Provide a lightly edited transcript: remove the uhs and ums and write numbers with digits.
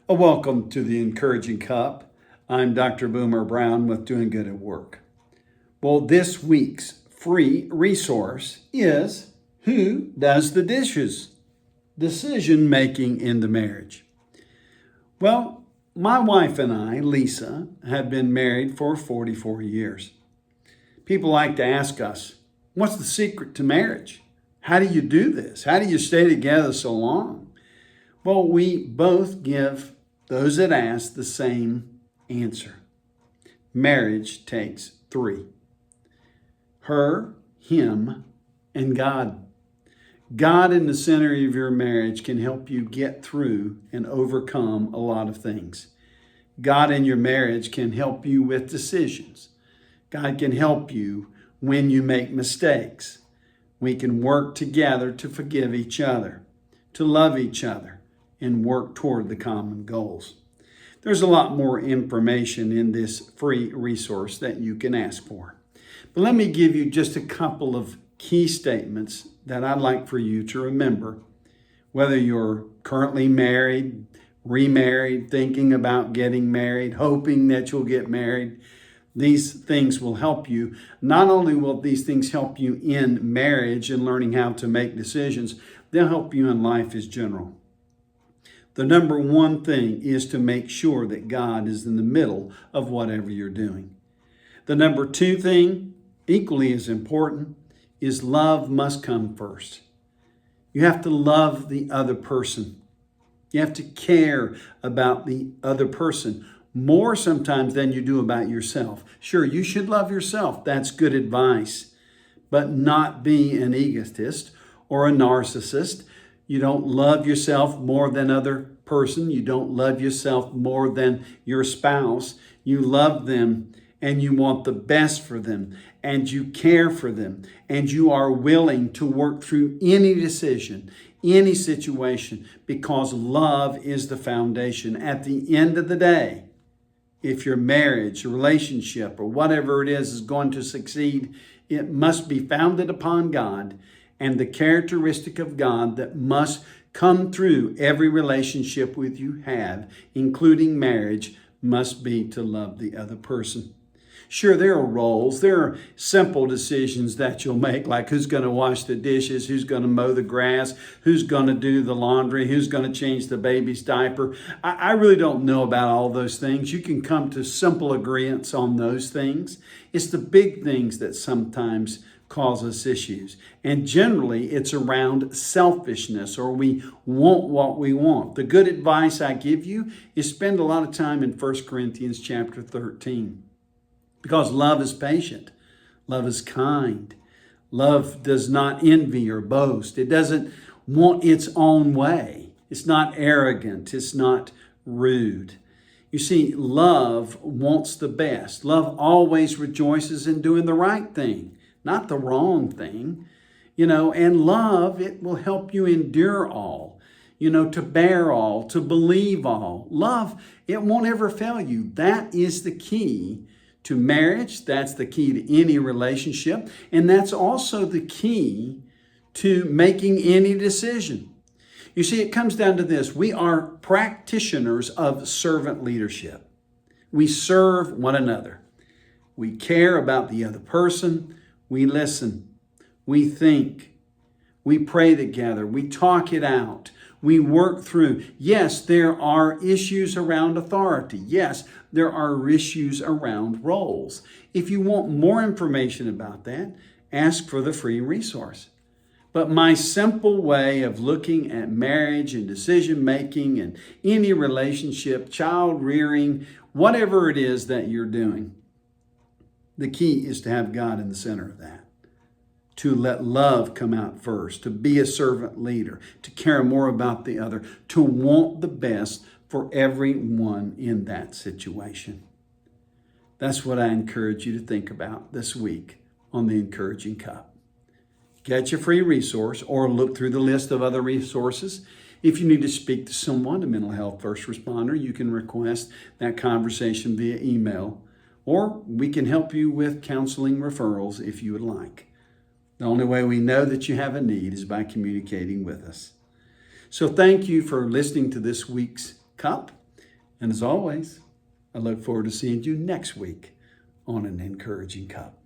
Welcome to the Encouraging Cup. I'm Dr. Boomer Brown with Doing Good at Work. Well, this week's free resource is Who Does the Dishes? Decision Making in the Marriage. Well, my wife and I, Lisa, have been married for 44 years. People like to ask us, what's the secret to marriage? How do you do this? How do you stay together so long? Well, we both give those that ask the same answer. Marriage takes three: her, him, and God. God in the center of your marriage can help you get through and overcome a lot of things. God in your marriage can help you with decisions. God can help you when you make mistakes. We can work together to forgive each other, to love each other, and work toward the common goals. There's a lot more information in this free resource that you can ask for. But let me give you just a couple of key statements that I'd like for you to remember, whether you're currently married, remarried, thinking about getting married, hoping that you'll get married. These things will help you. Not only will these things help you in marriage and learning how to make decisions, they'll help you in life as general. The number one thing is to make sure that God is in the middle of whatever you're doing. The number two thing, equally as important, is love must come first. You have to love the other person. You have to care about the other person more sometimes than you do about yourself. Sure, you should love yourself. That's good advice. But not be an egotist or a narcissist. You don't love yourself more than other person. You don't love yourself more than your spouse. You love them and you want the best for them and you care for them and you are willing to work through any decision, any situation, because love is the foundation. At the end of the day, if your marriage, relationship, or whatever it is going to succeed, it must be founded upon God. And the characteristic of God that must come through every relationship with you have, including marriage, must be to love the other person. Sure, there are roles. There are simple decisions that you'll make, like who's going to wash the dishes, who's going to mow the grass, who's going to do the laundry, who's going to change the baby's diaper. I really don't know about all those things. You can come to simple agreements on those things. It's the big things that sometimes cause us issues. And generally, it's around selfishness, or we want what we want. The good advice I give you is spend a lot of time in 1 Corinthians chapter 13. Because love is patient. Love is kind. Love does not envy or boast. It doesn't want its own way. It's not arrogant. It's not rude. You see, love wants the best. Love always rejoices in doing the right thing, not the wrong thing. And love, it will help you endure all, to bear all, to believe all. Love, it won't ever fail you. That is the key to marriage. That's the key to any relationship. And that's also the key to making any decision. You see, it comes down to this. We are practitioners of servant leadership. We serve one another. We care about the other person. We listen. We think. We pray together. We talk it out. We work through. Yes, there are issues around authority. Yes, there are issues around roles. If you want more information about that, ask for the free resource. But my simple way of looking at marriage and decision making and any relationship, child rearing, whatever it is that you're doing, the key is to have God in the center of that. To let love come out first, to be a servant leader, to care more about the other, to want the best for everyone in that situation. That's what I encourage you to think about this week on the Encouraging Cup. Get your free resource or look through the list of other resources. If you need to speak to someone, a mental health first responder, you can request that conversation via email, or we can help you with counseling referrals if you would like. The only way we know that you have a need is by communicating with us. So thank you for listening to this week's Cup. And as always, I look forward to seeing you next week on An Encouraging Cup.